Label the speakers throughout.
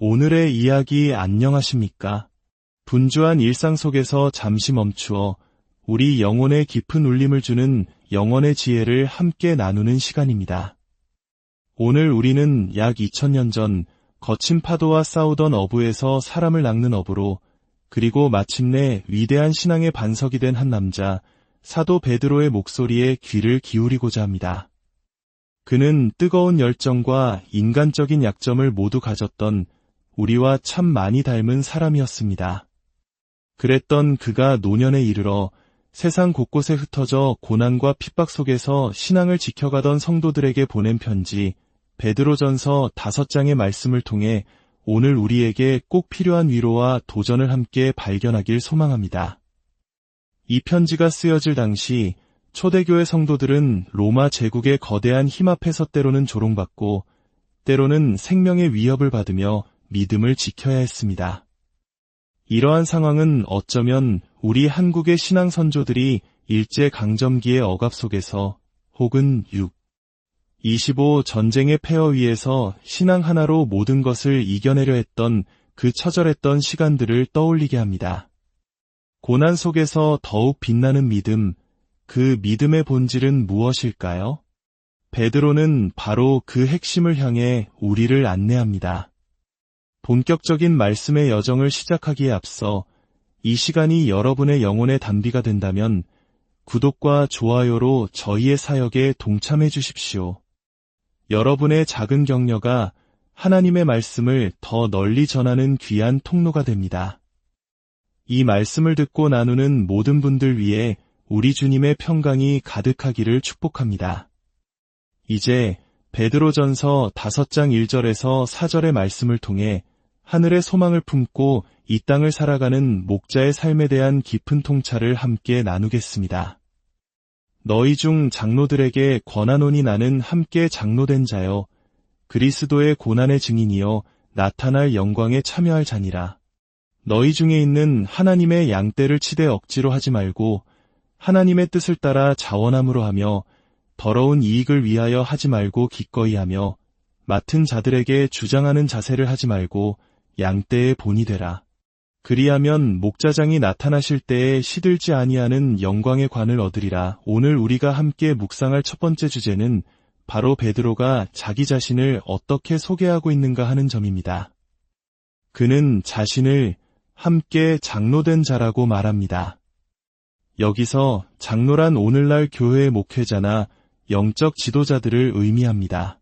Speaker 1: 오늘의 이야기 안녕하십니까? 분주한 일상 속에서 잠시 멈추어 우리 영혼에 깊은 울림을 주는 영혼의 지혜를 함께 나누는 시간입니다. 오늘 우리는 약 2000년 전 거친 파도와 싸우던 어부에서 사람을 낚는 어부로, 그리고 마침내 위대한 신앙의 반석이 된 한 남자, 사도 베드로의 목소리에 귀를 기울이고자 합니다. 그는 뜨거운 열정과 인간적인 약점을 모두 가졌던 우리와 참 많이 닮은 사람이었습니다. 그랬던 그가 노년에 이르러 세상 곳곳에 흩어져 고난과 핍박 속에서 신앙을 지켜가던 성도들에게 보낸 편지, 베드로전서 5장의 말씀을 통해 오늘 우리에게 꼭 필요한 위로와 도전을 함께 발견하길 소망합니다. 이 편지가 쓰여질 당시 초대교회 성도들은 로마 제국의 거대한 힘 앞에서 때로는 조롱받고 때로는 생명의 위협을 받으며 믿음을 지켜야 했습니다. 이러한 상황은 어쩌면 우리 한국의 신앙 선조들이 일제강점기의 억압 속에서 혹은 6.25 전쟁의 폐허 위에서 신앙 하나로 모든 것을 이겨내려 했던 그 처절했던 시간들을 떠올리게 합니다. 고난 속에서 더욱 빛나는 믿음, 그 믿음의 본질은 무엇일까요? 베드로는 바로 그 핵심을 향해 우리를 안내합니다. 본격적인 말씀의 여정을 시작하기에 앞서 이 시간이 여러분의 영혼의 단비가 된다면 구독과 좋아요로 저희의 사역에 동참해 주십시오. 여러분의 작은 격려가 하나님의 말씀을 더 널리 전하는 귀한 통로가 됩니다. 이 말씀을 듣고 나누는 모든 분들 위해 우리 주님의 평강이 가득하기를 축복합니다. 이제 베드로전서 5장 1절에서 4절의 말씀을 통해 하늘의 소망을 품고 이 땅을 살아가는 목자의 삶에 대한 깊은 통찰을 함께 나누겠습니다. 너희 중 장로들에게 권하노니 나는 함께 장로된 자여 그리스도의 고난의 증인이여 나타날 영광에 참여할 자니라. 너희 중에 있는 하나님의 양떼를 치되 억지로 하지 말고 하나님의 뜻을 따라 자원함으로 하며 더러운 이익을 위하여 하지 말고 기꺼이 하며 맡은 자들에게 주장하는 자세를 하지 말고 양떼의 본이 되라. 그리하면 목자장이 나타나실 때에 시들지 아니하는 영광의 관을 얻으리라. 오늘 우리가 함께 묵상할 첫 번째 주제는 바로 베드로가 자기 자신을 어떻게 소개하고 있는가 하는 점입니다. 그는 자신을 함께 장로된 자라고 말합니다. 여기서 장로란 오늘날 교회의 목회자나 영적 지도자들을 의미합니다.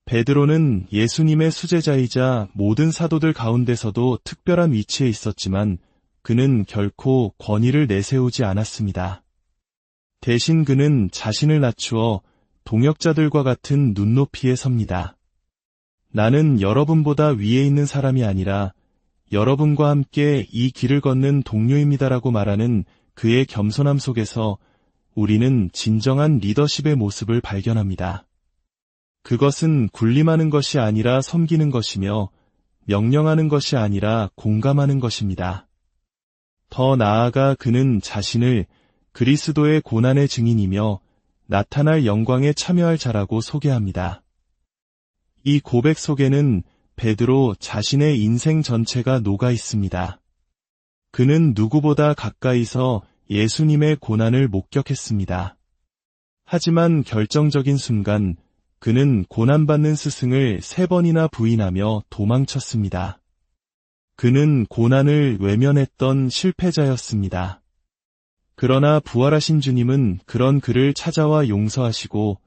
Speaker 1: 베드로는 예수님의 수제자이자 모든 사도들 가운데서도 특별한 위치에 있었지만 그는 결코 권위를 내세우지 않았습니다. 대신 그는 자신을 낮추어 동역자들과 같은 눈높이에 섭니다. 나는 여러분보다 위에 있는 사람이 아니라 여러분과 함께 이 길을 걷는 동료입니다라고 말하는 그의 겸손함 속에서 우리는 진정한 리더십의 모습을 발견합니다. 그것은 군림하는 것이 아니라 섬기는 것이며 명령하는 것이 아니라 공감하는 것입니다. 더 나아가 그는 자신을 그리스도의 고난의 증인이며 나타날 영광에 참여할 자라고 소개합니다. 이 고백 속에는 베드로 자신의 인생 전체가 녹아 있습니다. 그는 누구보다 가까이서 예수님의 고난을 목격했습니다. 하지만 결정적인 순간 그는 고난받는 스승을 3번이나 부인하며 도망쳤습니다. 그는 고난을 외면했던 실패자였습니다. 그러나 부활하신 주님은 그런 그를 찾아와 용서하시고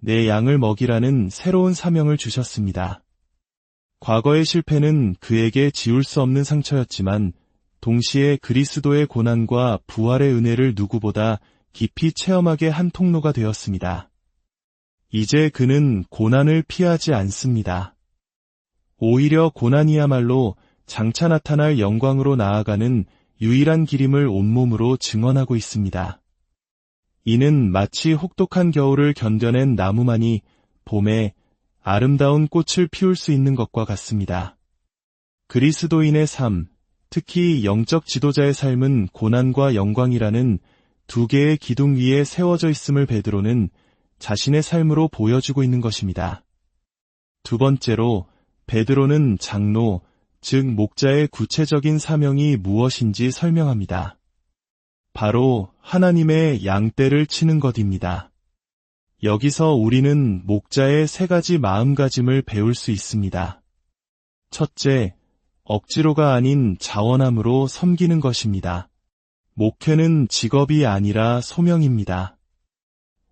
Speaker 1: 내 양을 먹이라는 새로운 사명을 주셨습니다. 과거의 실패는 그에게 지울 수 없는 상처였지만 동시에 그리스도의 고난과 부활의 은혜를 누구보다 깊이 체험하게 한 통로가 되었습니다. 이제 그는 고난을 피하지 않습니다. 오히려 고난이야말로 장차 나타날 영광으로 나아가는 유일한 길임을 온몸으로 증언하고 있습니다. 이는 마치 혹독한 겨울을 견뎌낸 나무만이 봄에 아름다운 꽃을 피울 수 있는 것과 같습니다. 그리스도인의 삶, 특히 영적 지도자의 삶은 고난과 영광이라는 두 개의 기둥 위에 세워져 있음을 베드로는 자신의 삶으로 보여주고 있는 것입니다. 두 번째로 베드로는 장로, 즉 목자의 구체적인 사명이 무엇인지 설명합니다. 바로 하나님의 양떼를 치는 것입니다. 여기서 우리는 목자의 세 가지 마음가짐을 배울 수 있습니다. 첫째, 억지로가 아닌 자원함으로 섬기는 것입니다. 목회는 직업이 아니라 소명입니다.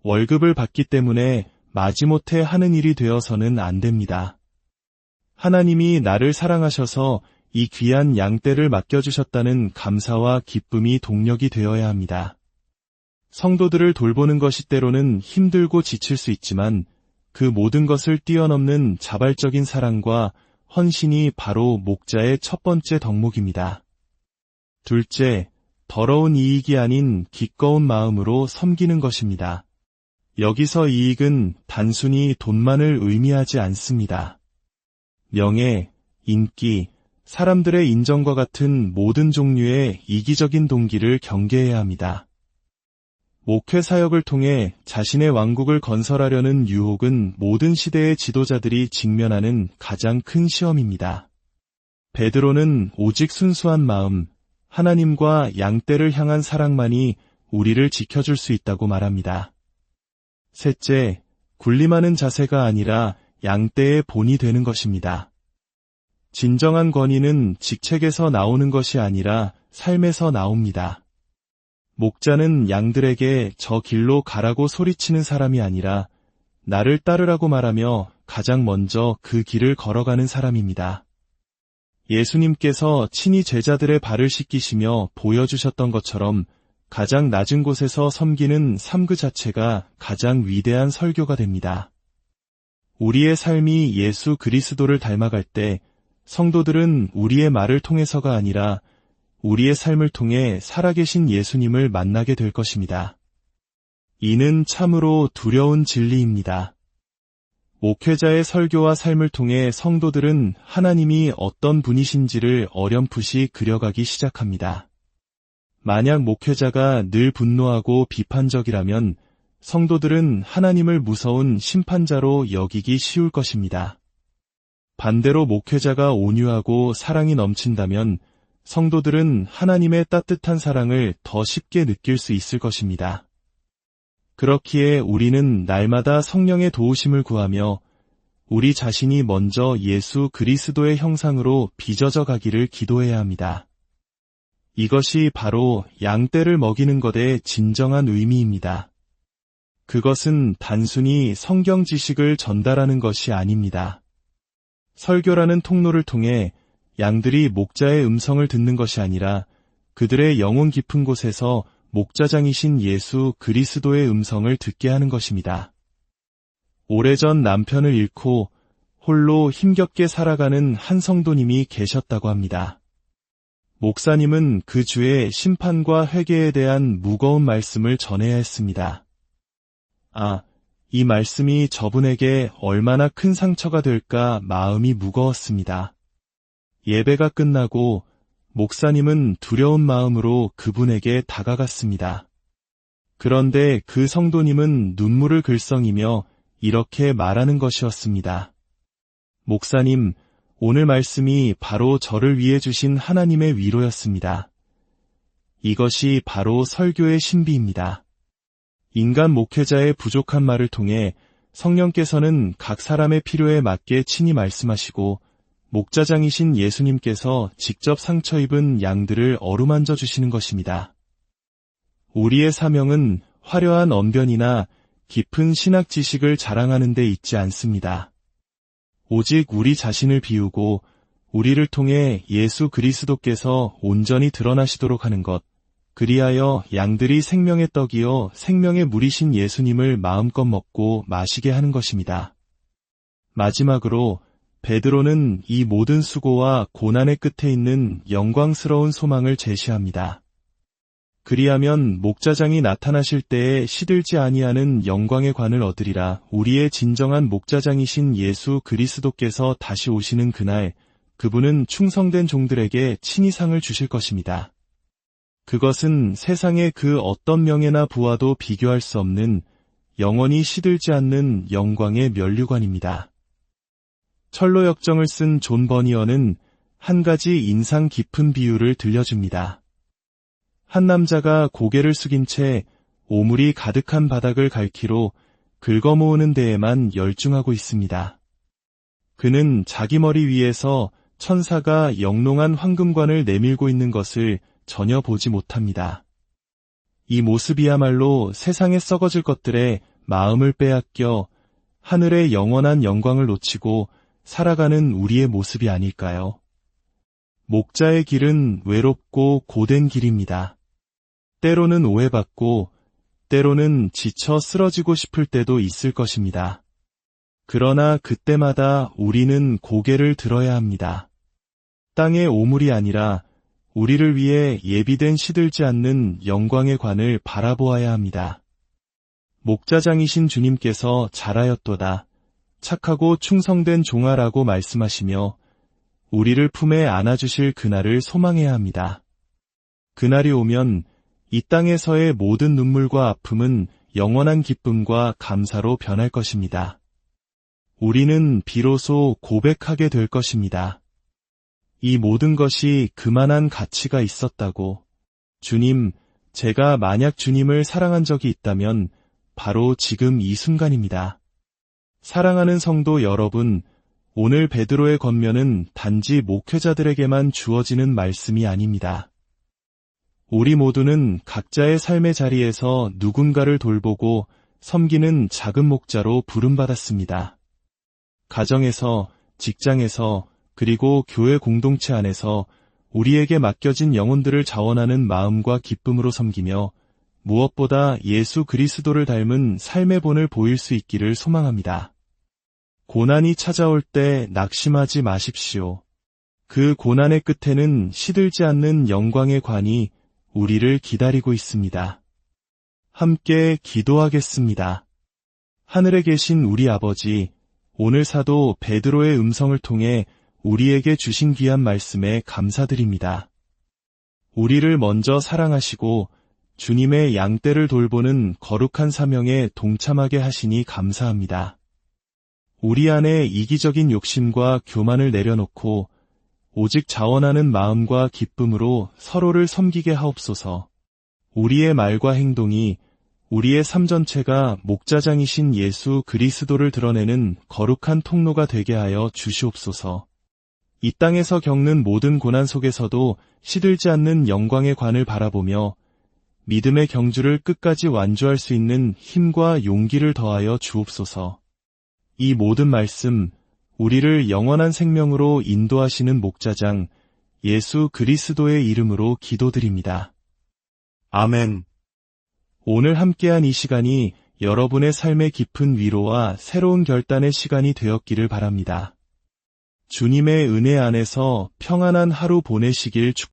Speaker 1: 월급을 받기 때문에 마지못해 하는 일이 되어서는 안 됩니다. 하나님이 나를 사랑하셔서 이 귀한 양떼를 맡겨주셨다는 감사와 기쁨이 동력이 되어야 합니다. 성도들을 돌보는 것이 때로는 힘들고 지칠 수 있지만 그 모든 것을 뛰어넘는 자발적인 사랑과 헌신이 바로 목자의 첫 번째 덕목입니다. 둘째, 더러운 이익이 아닌 기꺼운 마음으로 섬기는 것입니다. 여기서 이익은 단순히 돈만을 의미하지 않습니다. 명예, 인기, 사람들의 인정과 같은 모든 종류의 이기적인 동기를 경계해야 합니다. 목회 사역을 통해 자신의 왕국을 건설하려는 유혹은 모든 시대의 지도자들이 직면하는 가장 큰 시험입니다. 베드로는 오직 순수한 마음, 하나님과 양떼를 향한 사랑만이 우리를 지켜줄 수 있다고 말합니다. 셋째, 군림하는 자세가 아니라 양떼의 본이 되는 것입니다. 진정한 권위는 직책에서 나오는 것이 아니라 삶에서 나옵니다. 목자는 양들에게 저 길로 가라고 소리치는 사람이 아니라 나를 따르라고 말하며 가장 먼저 그 길을 걸어가는 사람입니다. 예수님께서 친히 제자들의 발을 씻기시며 보여주셨던 것처럼 가장 낮은 곳에서 섬기는 삶 그 자체가 가장 위대한 설교가 됩니다. 우리의 삶이 예수 그리스도를 닮아갈 때 성도들은 우리의 말을 통해서가 아니라 우리의 삶을 통해 살아계신 예수님을 만나게 될 것입니다. 이는 참으로 두려운 진리입니다. 목회자의 설교와 삶을 통해 성도들은 하나님이 어떤 분이신지를 어렴풋이 그려가기 시작합니다. 만약 목회자가 늘 분노하고 비판적이라면 성도들은 하나님을 무서운 심판자로 여기기 쉬울 것입니다. 반대로 목회자가 온유하고 사랑이 넘친다면 성도들은 하나님의 따뜻한 사랑을 더 쉽게 느낄 수 있을 것입니다. 그렇기에 우리는 날마다 성령의 도우심을 구하며 우리 자신이 먼저 예수 그리스도의 형상으로 빚어져 가기를 기도해야 합니다. 이것이 바로 양떼를 먹이는 것의 진정한 의미입니다. 그것은 단순히 성경 지식을 전달하는 것이 아닙니다. 설교라는 통로를 통해 양들이 목자의 음성을 듣는 것이 아니라 그들의 영혼 깊은 곳에서 목자장이신 예수 그리스도의 음성을 듣게 하는 것입니다. 오래전 남편을 잃고 홀로 힘겹게 살아가는 한 성도님이 계셨다고 합니다. 목사님은 그 주의 심판과 회개에 대한 무거운 말씀을 전해야 했습니다. 이 말씀이 저분에게 얼마나 큰 상처가 될까 마음이 무거웠습니다. 예배가 끝나고 목사님은 두려운 마음으로 그분에게 다가갔습니다. 그런데 그 성도님은 눈물을 글썽이며 이렇게 말하는 것이었습니다. 목사님, 오늘 말씀이 바로 저를 위해 주신 하나님의 위로였습니다. 이것이 바로 설교의 신비입니다. 인간 목회자의 부족한 말을 통해 성령께서는 각 사람의 필요에 맞게 친히 말씀하시고 목자장이신 예수님께서 직접 상처 입은 양들을 어루만져 주시는 것입니다. 우리의 사명은 화려한 언변이나 깊은 신학 지식을 자랑하는 데 있지 않습니다. 오직 우리 자신을 비우고 우리를 통해 예수 그리스도께서 온전히 드러나시도록 하는 것, 그리하여 양들이 생명의 떡이요 생명의 물이신 예수님을 마음껏 먹고 마시게 하는 것입니다. 마지막으로 베드로는 이 모든 수고와 고난의 끝에 있는 영광스러운 소망을 제시합니다. 그리하면 목자장이 나타나실 때에 시들지 아니하는 영광의 관을 얻으리라. 우리의 진정한 목자장이신 예수 그리스도께서 다시 오시는 그날 그분은 충성된 종들에게 친히 상을 주실 것입니다. 그것은 세상의 그 어떤 명예나 부와도 비교할 수 없는 영원히 시들지 않는 영광의 면류관입니다. 철로 역정을 쓴 존 버니어는 한 가지 인상 깊은 비유를 들려줍니다. 한 남자가 고개를 숙인 채 오물이 가득한 바닥을 갈퀴로 긁어모으는 데에만 열중하고 있습니다. 그는 자기 머리 위에서 천사가 영롱한 황금관을 내밀고 있는 것을 전혀 보지 못합니다. 이 모습이야말로 세상에 썩어질 것들에 마음을 빼앗겨 하늘의 영원한 영광을 놓치고 살아가는 우리의 모습이 아닐까요? 목자의 길은 외롭고 고된 길입니다. 때로는 오해받고 때로는 지쳐 쓰러지고 싶을 때도 있을 것입니다. 그러나 그때마다 우리는 고개를 들어야 합니다. 땅의 오물이 아니라 우리를 위해 예비된 시들지 않는 영광의 관을 바라보아야 합니다. 목자장이신 주님께서 잘하였도다. 착하고 충성된 종아라고 말씀하시며 우리를 품에 안아주실 그날을 소망해야 합니다. 그날이 오면 이 땅에서의 모든 눈물과 아픔은 영원한 기쁨과 감사로 변할 것입니다. 우리는 비로소 고백하게 될 것입니다. 이 모든 것이 그만한 가치가 있었다고. 주님, 제가 만약 주님을 사랑한 적이 있다면 바로 지금 이 순간입니다. 사랑하는 성도 여러분, 오늘 베드로의 권면은 단지 목회자들에게만 주어지는 말씀이 아닙니다. 우리 모두는 각자의 삶의 자리에서 누군가를 돌보고 섬기는 작은 목자로 부름받았습니다. 가정에서, 직장에서, 그리고 교회 공동체 안에서 우리에게 맡겨진 영혼들을 자원하는 마음과 기쁨으로 섬기며 무엇보다 예수 그리스도를 닮은 삶의 본을 보일 수 있기를 소망합니다. 고난이 찾아올 때 낙심하지 마십시오. 그 고난의 끝에는 시들지 않는 영광의 관이 우리를 기다리고 있습니다. 함께 기도하겠습니다. 하늘에 계신 우리 아버지, 오늘 사도 베드로의 음성을 통해 우리에게 주신 귀한 말씀에 감사드립니다. 우리를 먼저 사랑하시고 주님의 양떼를 돌보는 거룩한 사명에 동참하게 하시니 감사합니다. 우리 안에 이기적인 욕심과 교만을 내려놓고 오직 자원하는 마음과 기쁨으로 서로를 섬기게 하옵소서. 우리의 말과 행동이 우리의 삶 전체가 목자장이신 예수 그리스도를 드러내는 거룩한 통로가 되게 하여 주시옵소서. 이 땅에서 겪는 모든 고난 속에서도 시들지 않는 영광의 관을 바라보며 믿음의 경주를 끝까지 완주할 수 있는 힘과 용기를 더하여 주옵소서. 이 모든 말씀, 우리를 영원한 생명으로 인도하시는 목자장 예수 그리스도의 이름으로 기도드립니다. 아멘. 오늘 함께한 이 시간이 여러분의 삶의 깊은 위로와 새로운 결단의 시간이 되었기를 바랍니다. 주님의 은혜 안에서 평안한 하루 보내시길 축복합니다.